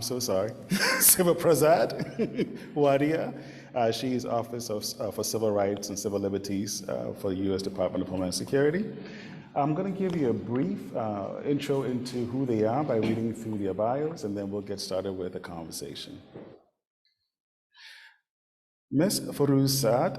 so sorry, Sivaprasad Wadhia. She is Office for Civil Rights and Civil Liberties for the U.S. Department of Homeland Security. I'm going to give you a brief intro into who they are by reading through their bios, and then we'll get started with the conversation. Ms. Fayrouz Saad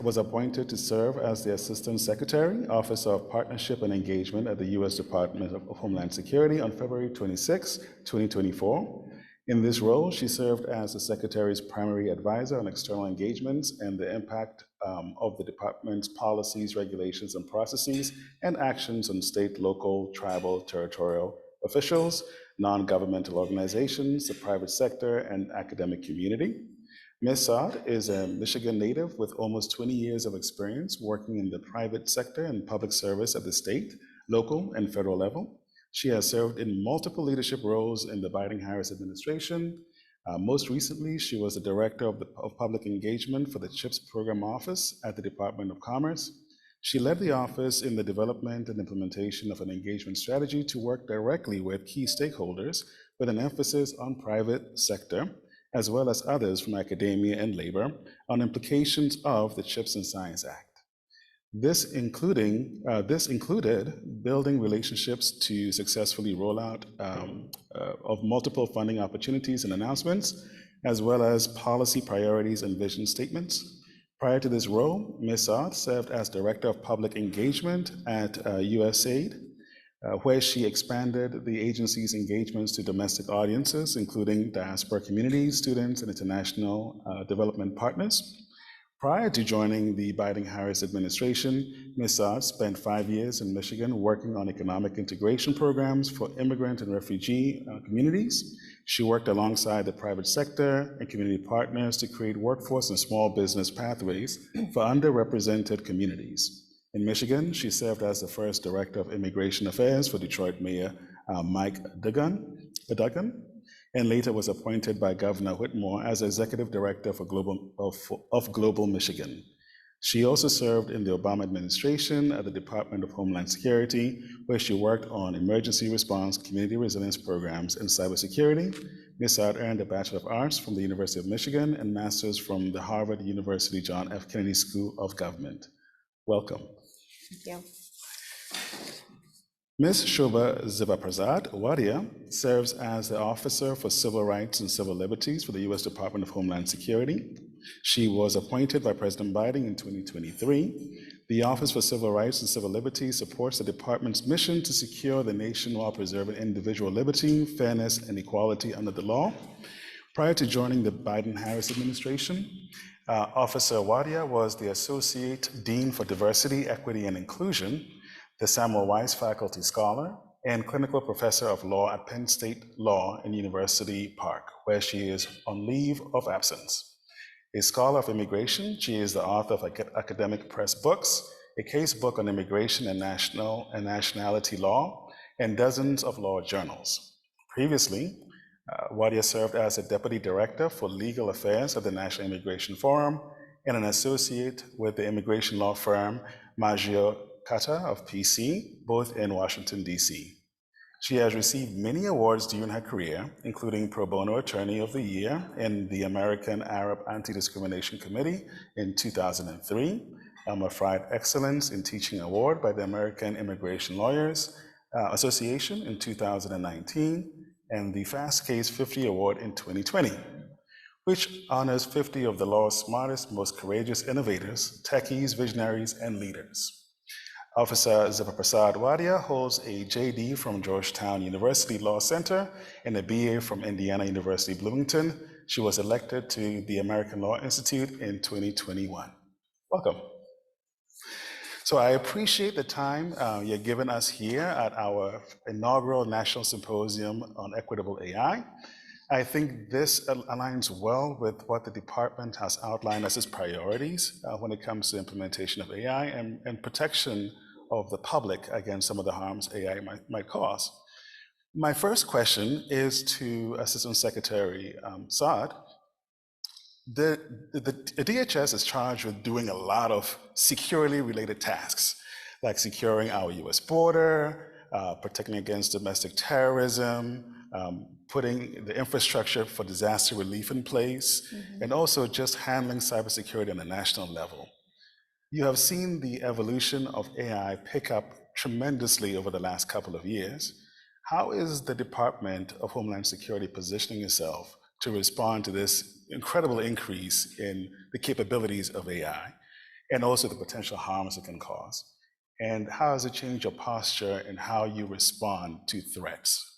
was appointed to serve as the Assistant Secretary, Office of Partnership and Engagement at the U.S. Department of Homeland Security on February 26, 2024. In this role, she served as the Secretary's primary advisor on external engagements and the impact of the department's policies, regulations, and processes and actions on state, local, tribal, territorial officials, non-governmental organizations, the private sector, and academic community. Ms. Saad is a Michigan native with almost 20 years of experience working in the private sector and public service at the state, local, and federal level. She has served in multiple leadership roles in the Biden-Harris administration. Most recently, she was the Director of Public Engagement for the CHIPS Program Office at the Department of Commerce. She led the office in the development and implementation of an engagement strategy to work directly with key stakeholders with an emphasis on private sector, as well as others from academia and labor, on implications of the CHIPS and Science Act. This included building relationships to successfully roll out of multiple funding opportunities and announcements, as well as policy priorities and vision statements. Prior to this role, Ms. Saad served as Director of Public Engagement at USAID, where she expanded the agency's engagements to domestic audiences, including diaspora communities, students, and international development partners. Prior to joining the Biden-Harris administration, Ms. Saad spent 5 years in Michigan working on economic integration programs for immigrant and refugee communities. She worked alongside the private sector and community partners to create workforce and small business pathways for underrepresented communities. In Michigan, she served as the first Director of Immigration Affairs for Detroit Mayor Mike Duggan, and later was appointed by Governor Whitmore as Executive Director of Global Michigan. She also served in the Obama administration at the Department of Homeland Security, where she worked on emergency response, community resilience programs, and cybersecurity. Ms. Saad earned a Bachelor of Arts from the University of Michigan and Master's from the Harvard University John F. Kennedy School of Government. Welcome. Thank you. Ms. Shoba Sivaprasad Wadhia serves as the Officer for Civil Rights and Civil Liberties for the U.S. Department of Homeland Security. She was appointed by President Biden in 2023. The Office for Civil Rights and Civil Liberties supports the department's mission to secure the nation while preserving individual liberty, fairness, and equality under the law. Prior to joining the Biden-Harris administration, Officer Wadhia was the Associate Dean for Diversity, Equity, and Inclusion, the Samuel Weiss Faculty Scholar, and Clinical Professor of Law at Penn State Law in University Park, where she is on leave of absence. A scholar of immigration, she is the author of academic press books, a case book on immigration and nationality law, and dozens of law journals. Previously, Wadhia served as a Deputy Director for Legal Affairs at the National Immigration Forum and an associate with the immigration law firm Maggio Kata of PC, both in Washington, D.C. She has received many awards during her career, including Pro Bono Attorney of the Year in the American Arab Anti-Discrimination Committee in 2003, Elmer Fried Excellence in Teaching Award by the American Immigration Lawyers Association in 2019, and the Fast Case 50 Award in 2020, which honors 50 of the law's smartest, most courageous innovators, techies, visionaries, and leaders. Officer Sivaprasad Wadhia holds a JD from Georgetown University Law Center and a BA from Indiana University Bloomington. She was elected to the American Law Institute in 2021. Welcome. So I appreciate the time you're giving us here at our inaugural National Symposium on Equitable AI. I think this aligns well with what the department has outlined as its priorities when it comes to implementation of AI and protection of the public against some of the harms AI might cause. My first question is to Assistant Secretary Saad. The DHS is charged with doing a lot of security related tasks, like securing our US border, protecting against domestic terrorism, putting the infrastructure for disaster relief in place, and also just handling cybersecurity on a national level. You have seen the evolution of AI pick up tremendously over the last couple of years. How is the Department of Homeland Security positioning itself to respond to this incredible increase in the capabilities of AI and also the potential harms it can cause? And how has it changed your posture and how you respond to threats?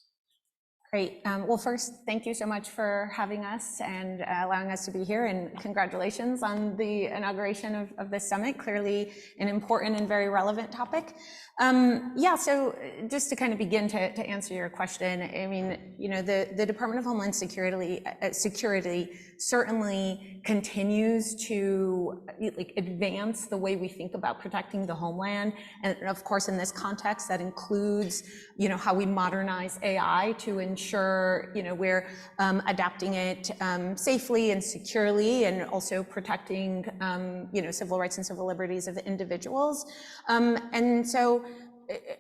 Great. Well, first, thank you so much for having us and allowing us to be here, and congratulations on the inauguration of this summit. Clearly an important and very relevant topic. Yeah, so just to kind of begin to answer your question, I mean, you know, the Department of Homeland Security certainly continues to advance the way we think about protecting the homeland. And of course, in this context, that includes, you know, how we modernize AI to ensure, you know, we're adapting it safely and securely, and also protecting, you know, civil rights and civil liberties of individuals. And so,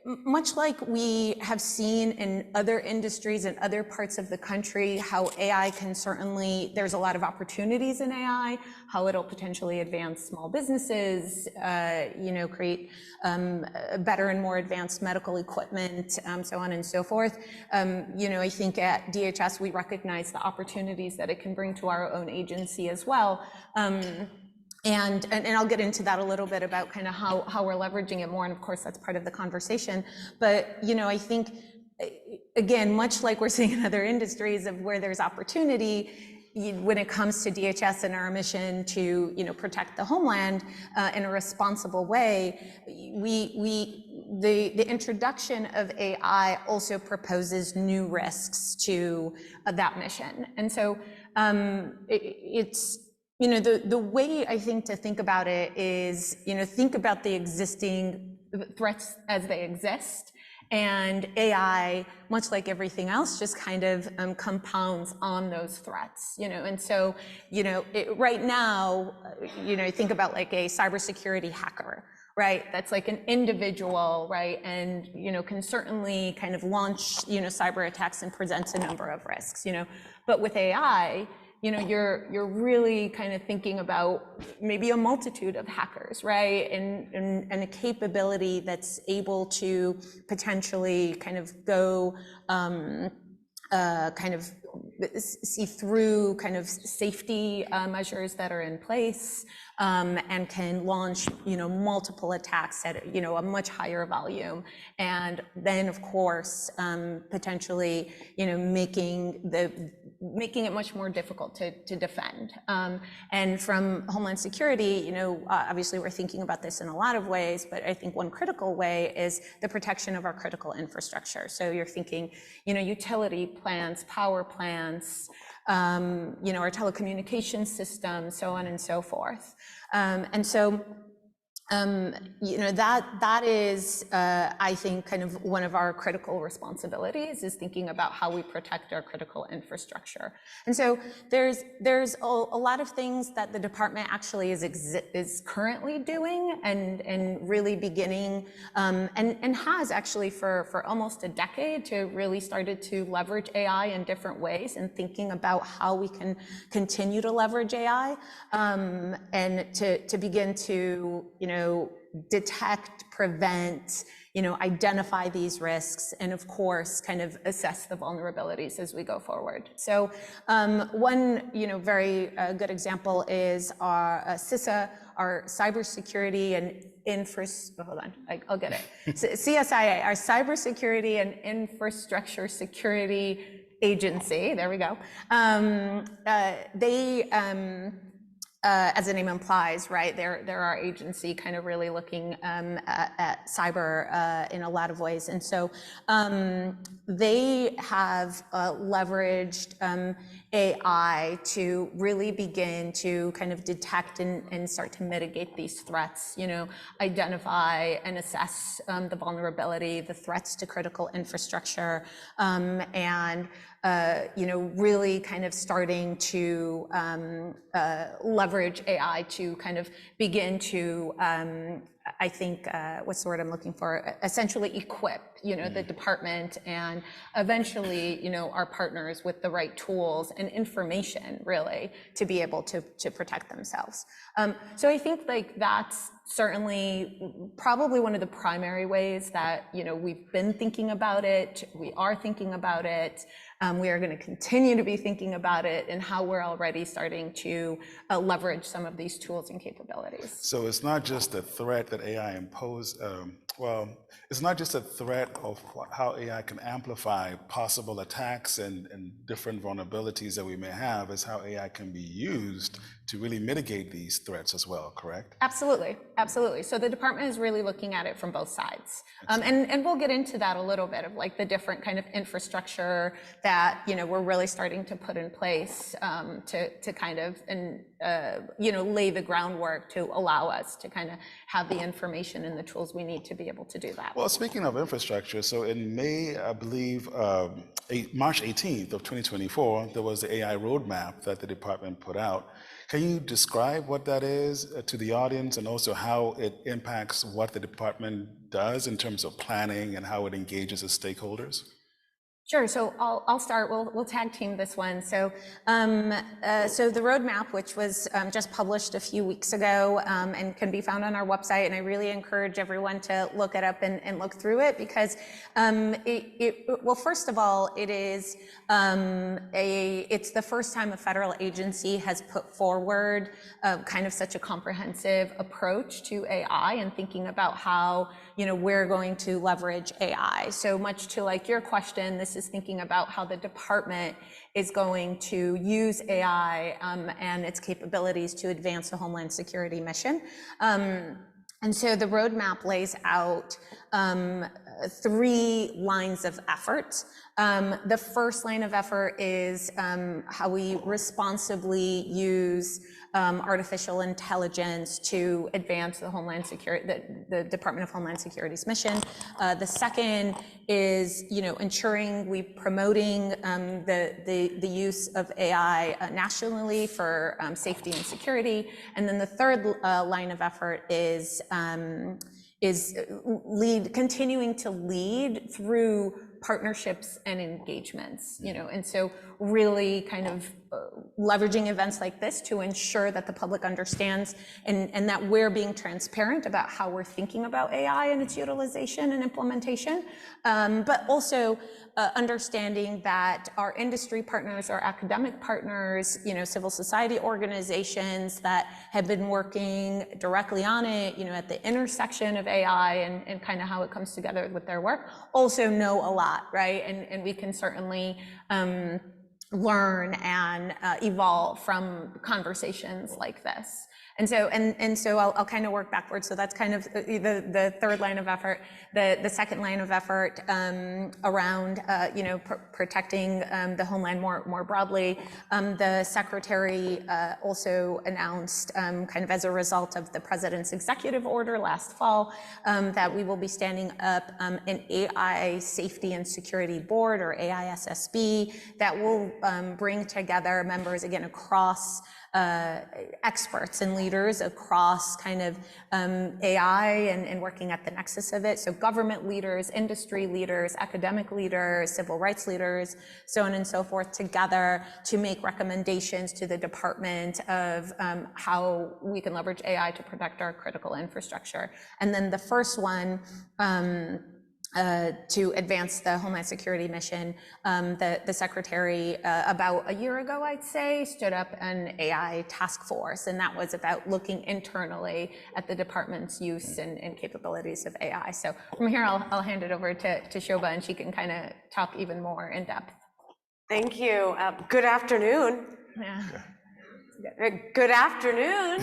much like we have seen in other industries and other parts of the country, how AI can certainly, there's a lot of opportunities in AI, how it'll potentially advance small businesses, you know, create better and more advanced medical equipment, so on and so forth. You know, I think at DHS, we recognize the opportunities that it can bring to our own agency as well. And I'll get into that a little bit about kind of how we're leveraging it more, and of course that's part of the conversation. But you know, I think again, much like we're seeing in other industries of where there's opportunity, when it comes to DHS and our mission to, you know, protect the homeland in a responsible way, the introduction of AI also proposes new risks to that mission, and so it's. You know, the way I think to think about it is, you know, think about the existing threats as they exist, and AI, much like everything else, just kind of compounds on those threats, you know. And so, you know, right now, you know, think about like a cybersecurity hacker, right? That's like an individual, right? And, you know, can certainly kind of launch, you know, cyber attacks and presents a number of risks, you know. But with AI, you know, you're really kind of thinking about maybe a multitude of hackers, right? And a capability that's able to potentially kind of go kind of see through kind of safety measures that are in place, and can launch, you know, multiple attacks at, you know, a much higher volume, and then of course potentially, you know, making it much more difficult to defend. And from Homeland Security, you know, obviously we're thinking about this in a lot of ways, but I think one critical way is the protection of our critical infrastructure. So you're thinking, you know, utility plants, power plants, you know, our telecommunications system, so on and so forth. And so, you know, that is, I think, kind of one of our critical responsibilities, is thinking about how we protect our critical infrastructure. And so there's a lot of things that the department actually is currently doing and really beginning, and has actually for almost a decade, to really started to leverage AI in different ways, and thinking about how we can continue to leverage AI, and to begin to, you know, detect, prevent, you know, identify these risks, and of course, kind of assess the vulnerabilities as we go forward. So one, you know, very good example is our CISA, our cybersecurity and hold on, I'll get it. CSIA, our cybersecurity and infrastructure security agency. There we go. As the name implies, right, they're our agency, kind of really looking at cyber in a lot of ways. And so they have leveraged AI to really begin to kind of detect and start to mitigate these threats, you know, identify and assess the vulnerability, the threats to critical infrastructure, and you know, really kind of starting to leverage AI to kind of begin to I think, what's the word I'm looking for? Essentially equip, the department and eventually, our partners with the right tools and information really to be able to protect themselves. So I think like that's certainly probably one of the primary ways that, we've been thinking about it. We are thinking about it. We are going to continue to be thinking about it and how we're already starting to leverage some of these tools and capabilities. So it's not just a threat that AI it's not just a threat of how AI can amplify possible attacks and different vulnerabilities that we may have, is how AI can be used to really mitigate these threats as well, correct? Absolutely, absolutely. So the department is really looking at it from both sides. And we'll get into that a little bit of like the different kind of infrastructure that, we're really starting to put in place to kind of, lay the groundwork to allow us to kind of have the information and the tools we need to be able to do that. Well, speaking of infrastructure, so in May, I believe, March 18th of 2024, there was the AI roadmap that the department put out. Can you describe what that is to the audience, and also how it impacts what the department does in terms of planning and how it engages its stakeholders? Sure. So I'll start. We'll tag team this one. So so the roadmap, which was just published a few weeks ago and can be found on our website, and I really encourage everyone to look it up and look through it, because well, first of all, it is it's the first time a federal agency has put forward kind of such a comprehensive approach to AI and thinking about how we're going to leverage AI. So much to like your question, this is thinking about how the department is going to use AI and its capabilities to advance the Homeland Security mission. And so the roadmap lays out 3 lines of effort. The first line of effort is how we responsibly use artificial intelligence to advance the Homeland Security, the Department of Homeland Security's mission. The second is, ensuring we promoting the use of AI nationally for safety and security. And then the third line of effort is continuing to lead through partnerships and engagements, and so really kind of leveraging events like this to ensure that the public understands and that we're being transparent about how we're thinking about AI and its utilization and implementation, but also understanding that our industry partners, our academic partners, civil society organizations that have been working directly on it, at the intersection of AI and kind of how it comes together with their work, also know a lot, right? And we can certainly learn and evolve from conversations like this. And so I'll kind of work backwards. So that's kind of the third line of effort. The second line of effort around protecting the homeland more broadly. The secretary also announced, kind of as a result of the president's executive order last fall, that we will be standing up an AI Safety and Security Board, or AISSB, that will bring together members again across experts and leaders across kind of AI and working at the nexus of it. So government leaders, industry leaders, academic leaders, civil rights leaders, so on and so forth, together to make recommendations to the department of how we can leverage AI to protect our critical infrastructure. And then the first one, to advance the Homeland Security mission, the secretary about a year ago, I'd say, stood up an AI task force, and that was about looking internally at the department's use and capabilities of AI. So from here, I'll hand it over to Shoba, and she can kind of talk even more in depth. Thank you. Good afternoon. Yeah. Good afternoon.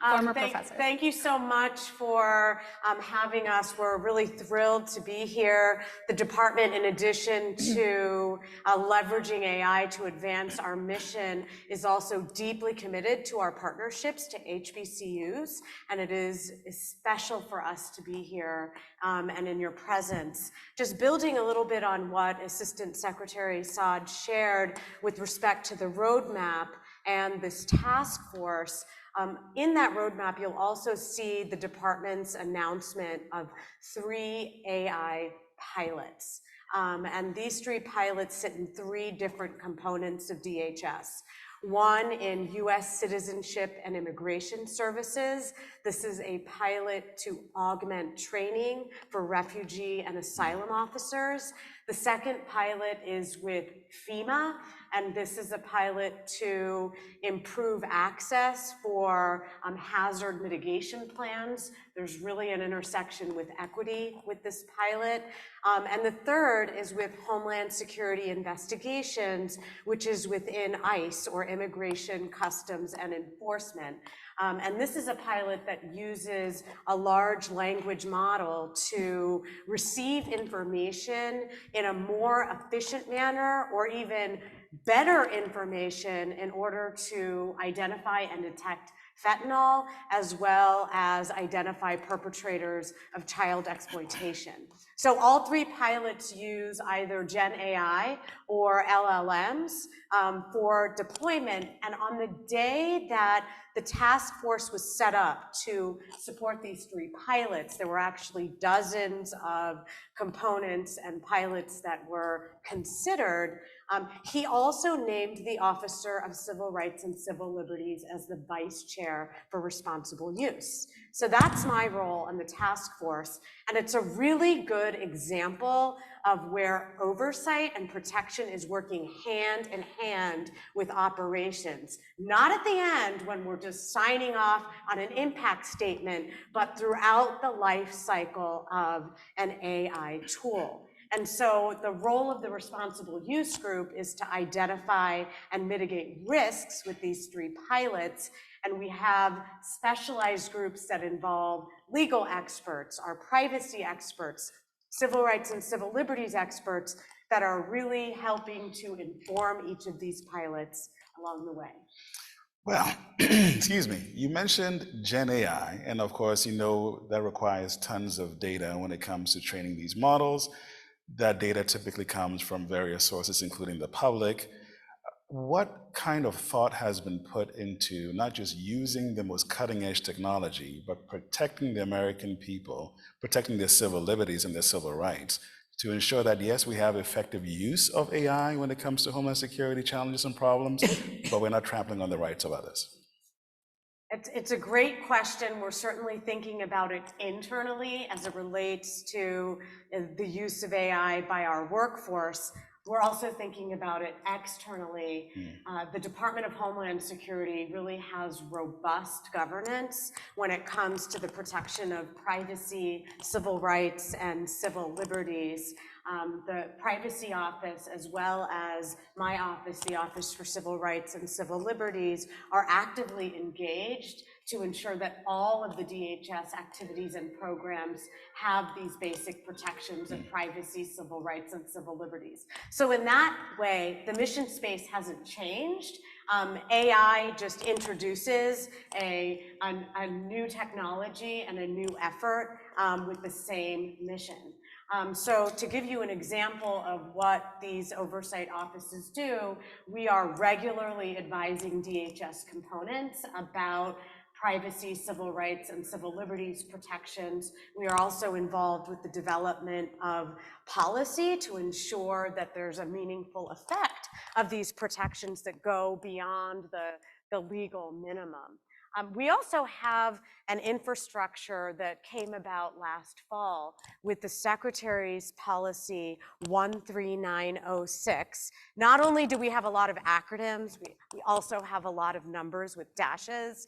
Former professor. Thank you so much for having us. We're really thrilled to be here. The department, in addition to leveraging AI to advance our mission, is also deeply committed to our partnerships to HBCUs, and it is special for us to be here and in your presence. Just building a little bit on what Assistant Secretary Saad shared with respect to the roadmap, and this task force. In that roadmap, you'll also see the department's announcement of 3 AI pilots. And these 3 pilots sit in 3 different components of DHS. One in U.S. Citizenship and Immigration Services. This is a pilot to augment training for refugee and asylum officers. The second pilot is with FEMA, and this is a pilot to improve access for hazard mitigation plans. There's really an intersection with equity with this pilot. And the third is with Homeland Security investigations, which is within ICE, or Immigration, Customs, and Enforcement. And this is a pilot that uses a large language model to receive information in a more efficient manner, or even better information, in order to identify and detect fentanyl, as well as identify perpetrators of child exploitation. So all 3 pilots use either Gen AI or LLMs for deployment. And on the day that the task force was set up to support these 3 pilots, there were actually dozens of components and pilots that were considered. He also named the Officer of Civil Rights and Civil Liberties as the Vice Chair for Responsible Use. So that's my role on the task force, and it's a really good example of where oversight and protection is working hand in hand with operations. Not at the end when we're just signing off on an impact statement, but throughout the life cycle of an AI tool. And so the role of the responsible use group is to identify and mitigate risks with these 3 pilots. And we have specialized groups that involve legal experts, our privacy experts, civil rights and civil liberties experts, that are really helping to inform each of these pilots along the way. Well, excuse me, you mentioned Gen AI, and of course, you know that requires tons of data when it comes to training these models. That data typically comes from various sources, including the public. What kind of thought has been put into not just using the most cutting-edge technology, but protecting the American people, protecting their civil liberties and their civil rights, to ensure that, yes, we have effective use of AI when it comes to Homeland Security challenges and problems, but we're not trampling on the rights of others? It's a great question. We're certainly thinking about it internally as it relates to the use of AI by our workforce. We're also thinking about it externally. The Department of Homeland Security really has robust governance when it comes to the protection of privacy, civil rights, and civil liberties. The Privacy Office, as well as my office, the Office for Civil Rights and Civil Liberties, are actively engaged to ensure that all of the DHS activities and programs have these basic protections of privacy, civil rights, and civil liberties. So in that way, the mission space hasn't changed. AI just introduces a new technology and a new effort with the same mission. So to give you an example of what these oversight offices do, we are regularly advising DHS components about privacy, civil rights, and civil liberties protections. We are also involved with the development of policy to ensure that there's a meaningful effect of these protections that go beyond the legal minimum. We also have an infrastructure that came about last fall with the Secretary's Policy 13906. Not only do we have a lot of acronyms, we also have a lot of numbers with dashes.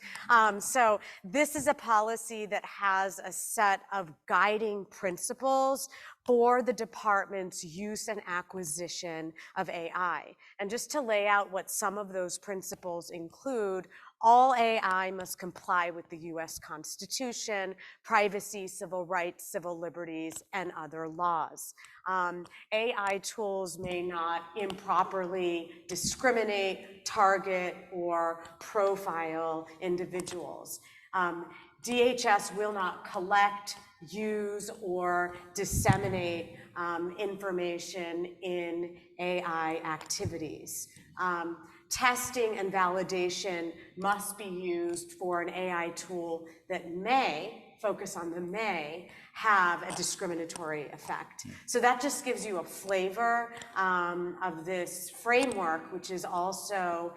So this is a policy that has a set of guiding principles for the department's use and acquisition of AI. And just to lay out what some of those principles include, all AI must comply with the US Constitution, privacy, civil rights, civil liberties, and other laws. AI tools may not improperly discriminate, target, or profile individuals. DHS will not collect, use, or disseminate information in AI activities. testing and validation must be used for an AI tool that may, focus on the may, have a discriminatory effect. So that just gives you a flavor of this framework, which is also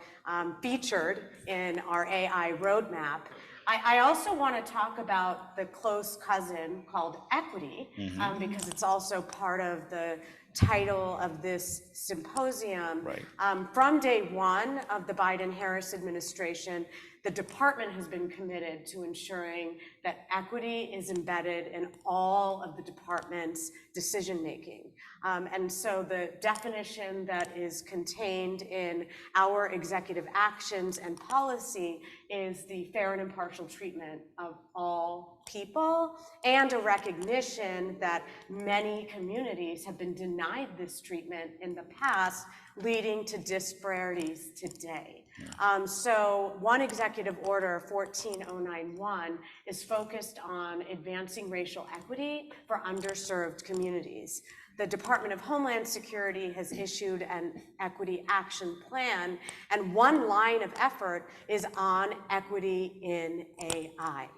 featured in our AI roadmap. I also want to talk about the close cousin called equity, because it's also part of the title of this symposium. Right. From day one of the Biden-Harris administration, the department has been committed to ensuring that equity is embedded in all of the department's decision-making. And so the definition that is contained in our executive actions and policy is the fair and impartial treatment of all people, and a recognition that many communities have been denied this treatment in the past, leading to disparities today. So one executive order, 14091, is focused on advancing racial equity for underserved communities. The Department of Homeland Security has issued an equity action plan, and one line of effort is on equity in AI.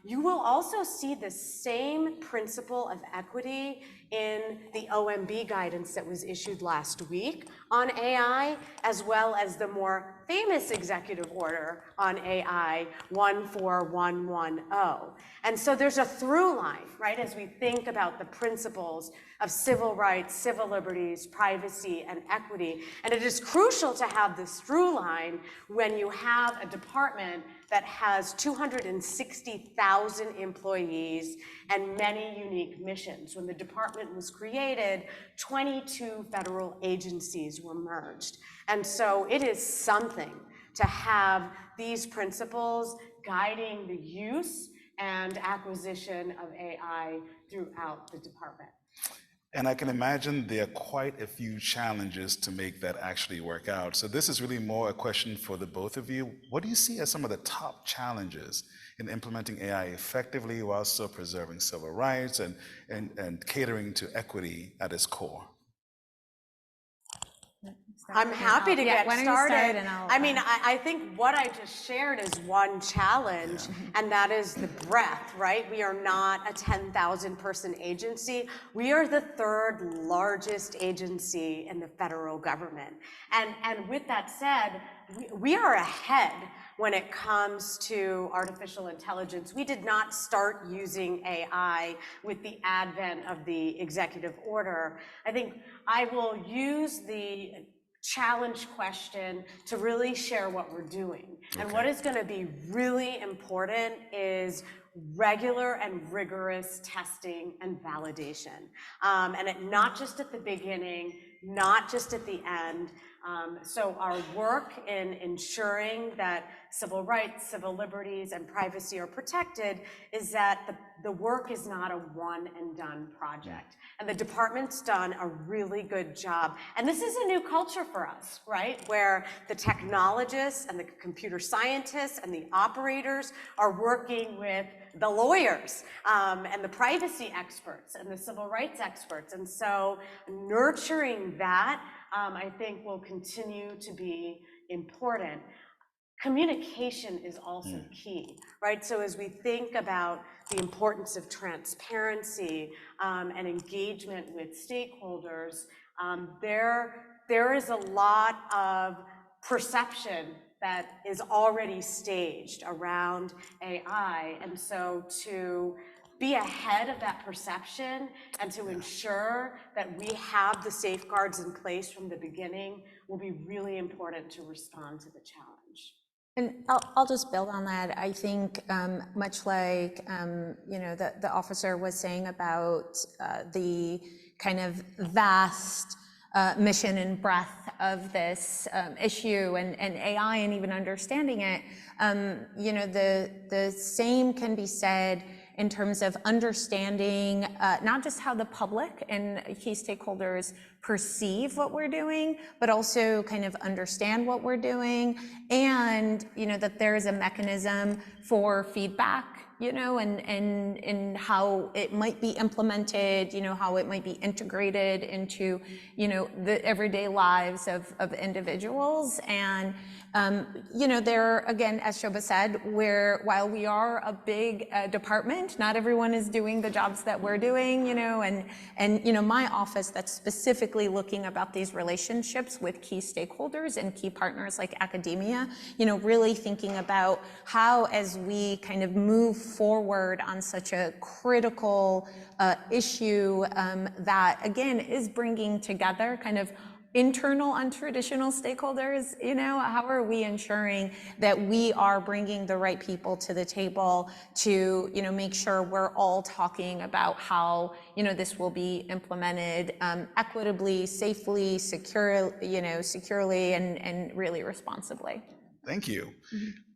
You will also see the same principle of equity in the OMB guidance that was issued last week on AI, as well as the more famous executive order on AI, 14110. And so there's a through line, right, as we think about the principles of civil rights, civil liberties, privacy, and equity. And it is crucial to have this through line when you have a department that has 260,000 employees and many unique missions. When the department was created, 22 federal agencies were merged. And so it is something to have these principles guiding the use and acquisition of AI throughout the department. And I can imagine there are quite a few challenges to make that actually work out. So this is really more a question for the both of you. What do you see as some of the top challenges in implementing AI effectively while still preserving civil rights and catering to equity at its core? I'm happy to get started. Start I mean, I think what I just shared is one challenge, and that is the breadth, right? We are not a 10,000 person agency. We are the third largest agency in the federal government. And with that said, we are ahead when it comes to artificial intelligence. We did not start using AI with the advent of the executive order. I think I will use the challenge question to really share what we're doing. Okay. And what is going to be really important is regular and rigorous testing and validation. And not just at the beginning, not just at the end. So our work in ensuring that civil rights, civil liberties, and privacy are protected is that the work is not a one and done project. And the department's done a really good job. And this is a new culture for us, right? Where the technologists and the computer scientists and the operators are working with the lawyers and the privacy experts and the civil rights experts. And so nurturing that, I think, will continue to be important. Communication is also key, right? So as we think about the importance of transparency and engagement with stakeholders, there is a lot of perception that is already staged around AI. And so to be ahead of that perception and to ensure that we have the safeguards in place from the beginning will be really important to respond to the challenge. And I'll just build on that. I think much like the officer was saying about the kind of vast mission and breadth of this issue and AI and even understanding it, the same can be said in terms of understanding not just how the public and key stakeholders perceive what we're doing, but also kind of understand what we're doing, and that there is a mechanism for feedback you know, and how it might be implemented, you know, how it might be integrated into, you know, the everyday lives of individuals. And you know, there, again, as Shoba said, while we are a big department, not everyone is doing the jobs that we're doing, you know, and you know, my office that's specifically looking about these relationships with key stakeholders and key partners like academia, you know, really thinking about how, as we kind of move forward on such a critical issue that, again, is bringing together kind of internal untraditional stakeholders, you know, how are we ensuring that we are bringing the right people to the table to, you know, make sure we're all talking about how, you know, this will be implemented equitably, safely, securely, and really responsibly. Thank you.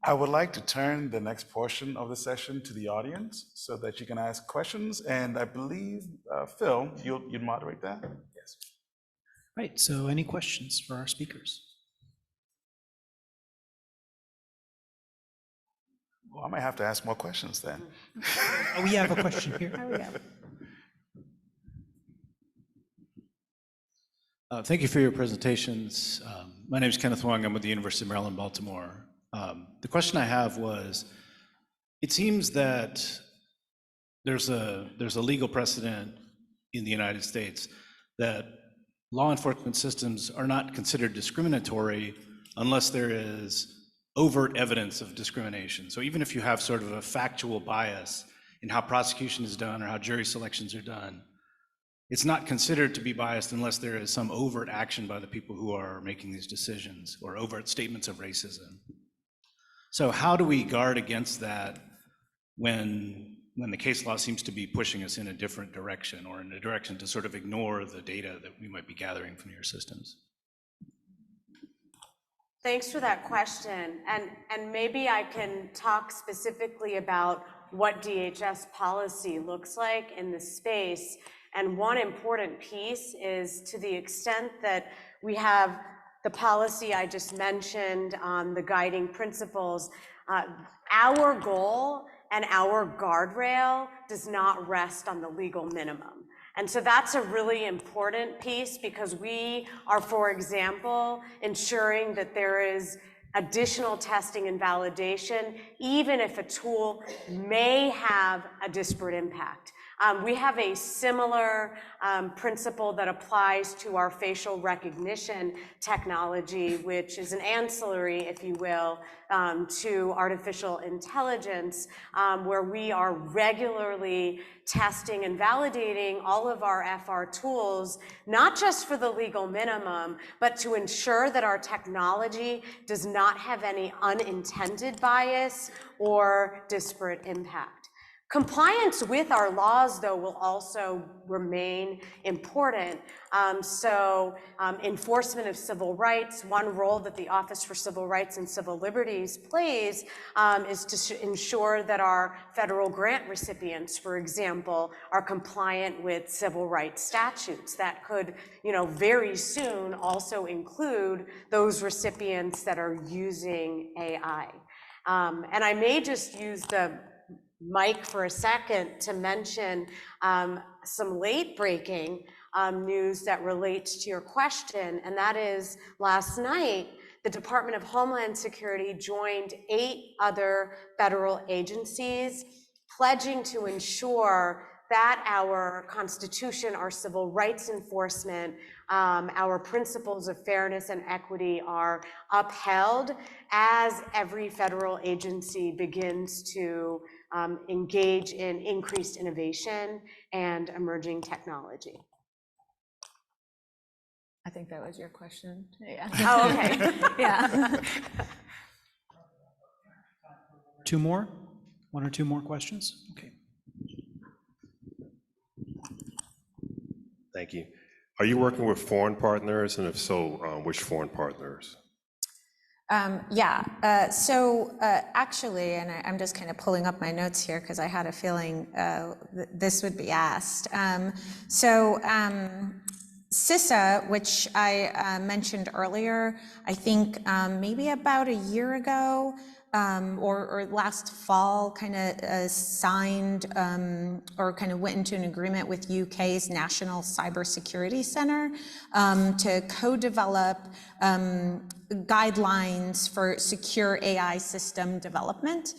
I would like to turn the next portion of the session to the audience so that you can ask questions. And I believe, Phil, you'd moderate that? Yes. Right, so any questions for our speakers? Well, I might have to ask more questions then. Oh, we have a question here. There we go. Thank you for your presentations. My name is Kenneth Wong. I'm with the University of Maryland, Baltimore. The question I have was, it seems that there's a legal precedent in the United States that law enforcement systems are not considered discriminatory unless there is overt evidence of discrimination. So even if you have sort of a factual bias in how prosecution is done or how jury selections are done, it's not considered to be biased unless there is some overt action by the people who are making these decisions or overt statements of racism. So how do we guard against that when the case law seems to be pushing us in a different direction, or in a direction to sort of ignore the data that we might be gathering from your systems? Thanks for that question. And maybe I can talk specifically about what DHS policy looks like in this space. And one important piece is, to the extent that we have the policy I just mentioned on the guiding principles, our goal and our guardrail does not rest on the legal minimum. And so that's a really important piece, because we are, for example, ensuring that there is additional testing and validation, even if a tool may have a disparate impact. We have a similar principle that applies to our facial recognition technology, which is an ancillary, if you will, to artificial intelligence, where we are regularly testing and validating all of our FR tools, not just for the legal minimum, but to ensure that our technology does not have any unintended bias or disparate impact. Compliance with our laws, though, will also remain important. Enforcement of civil rights, one role that the Office for Civil Rights and Civil Liberties plays is to ensure that our federal grant recipients, for example, are compliant with civil rights statutes. That could, you know, very soon also include those recipients that are using AI. And I may just use the Mike for a second to mention some late breaking news that relates to your question, and that is, last night the Department of Homeland Security joined 8 other federal agencies pledging to ensure that our Constitution, our civil rights enforcement, our principles of fairness and equity are upheld as every federal agency begins to engage in increased innovation and emerging technology. I think that was your question. Yeah. Oh, okay. Yeah. Two more? One or two more questions? Okay. Thank you. Are you working with foreign partners, and if so, which foreign partners? Actually, and I'm just kind of pulling up my notes here because I had a feeling this would be asked. CISA, which I mentioned earlier, I think maybe about a year ago, or last fall kind of signed or kind of went into an agreement with UK's National Cybersecurity Centre to co-develop guidelines for secure AI system development.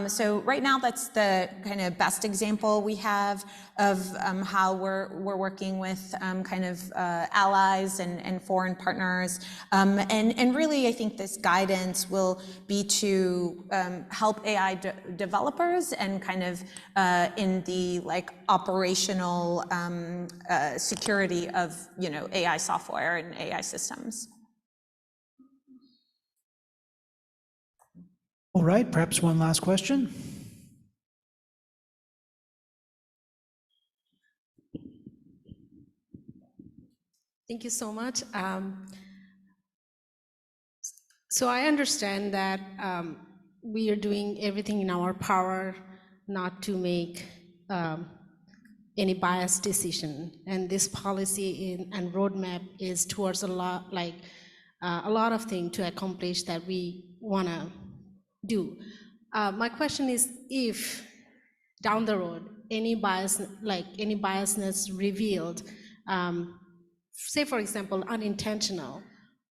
So right now, that's the kind of best example we have of how we're working with kind of allies and foreign partners. And really, I think this guidance will be to help AI developers and kind of in the like operational security of AI software and AI systems. All right, perhaps one last question. Thank you so much. So I understand that we are doing everything in our power not to make any biased decision, and this policy and roadmap is towards a lot of things to accomplish that we want to do. My question is, if down the road any biasness revealed, say for example unintentional,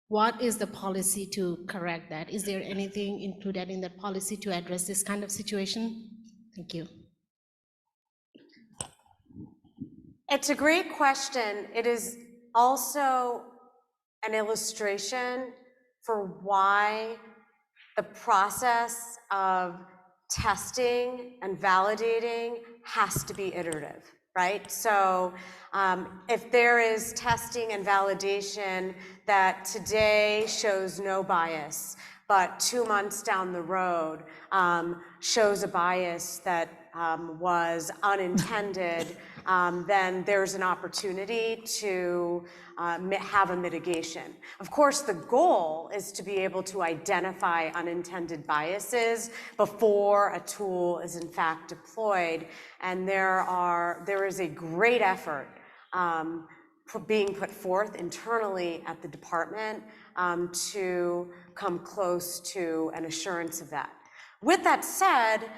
what is the policy to correct that? Is there anything included in that policy to address this kind of situation? Thank you. It's a great question. It is also an illustration for why the process of testing and validating has to be iterative, right? So if there is testing and validation that today shows no bias, but 2 months down the road shows a bias that was unintended, then there's an opportunity to have a mitigation. Of course, the goal is to be able to identify unintended biases before a tool is in fact deployed. And there is a great effort being put forth internally at the department to come close to an assurance of that. With that said,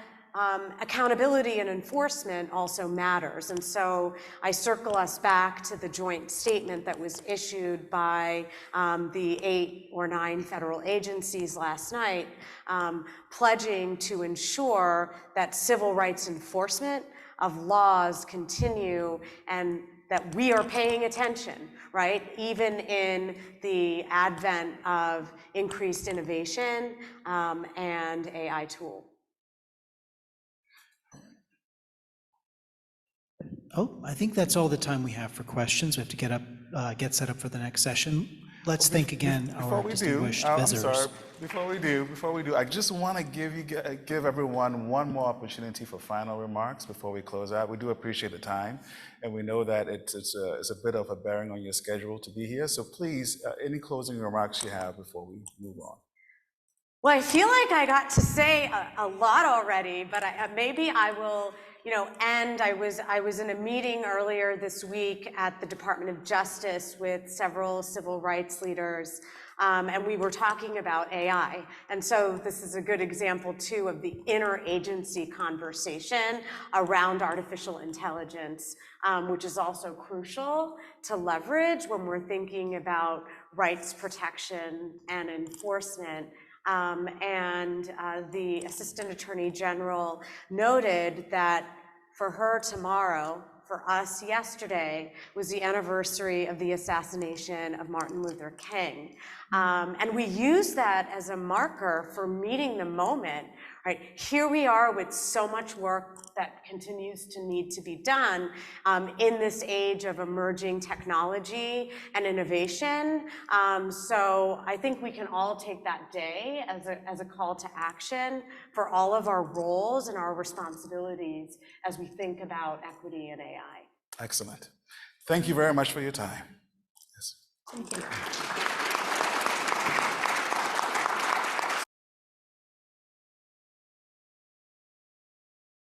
accountability and enforcement also matters. And so I circle us back to the joint statement that was issued by the 8 or 9 federal agencies last night, pledging to ensure that civil rights enforcement of laws continue and that we are paying attention, right? Even in the advent of increased innovation and AI tool. Oh, I think that's all the time we have for questions. We have to get set up for the next session. Let's thank again our distinguished visitors. Before we do, I just want to give everyone one more opportunity for final remarks before we close out. We do appreciate the time, and we know that it's a bit of a bearing on your schedule to be here. So please, any closing remarks you have before we move on. Well, I feel like I got to say a lot already, but maybe I will, end. I was in a meeting earlier this week at the Department of Justice with several civil rights leaders, and we were talking about AI. And so this is a good example, too, of the interagency conversation around artificial intelligence, which is also crucial to leverage when we're thinking about rights protection and enforcement. The Assistant Attorney General noted that for her tomorrow, for us yesterday, was the anniversary of the assassination of Martin Luther King. And we use that as a marker for meeting the moment, right? Here we are with so much work that continues to need to be done in this age of emerging technology and innovation. So I think we can all take that day as a call to action for all of our roles and our responsibilities as we think about equity and AI. Excellent. Thank you very much for your time. Yes. Thank you.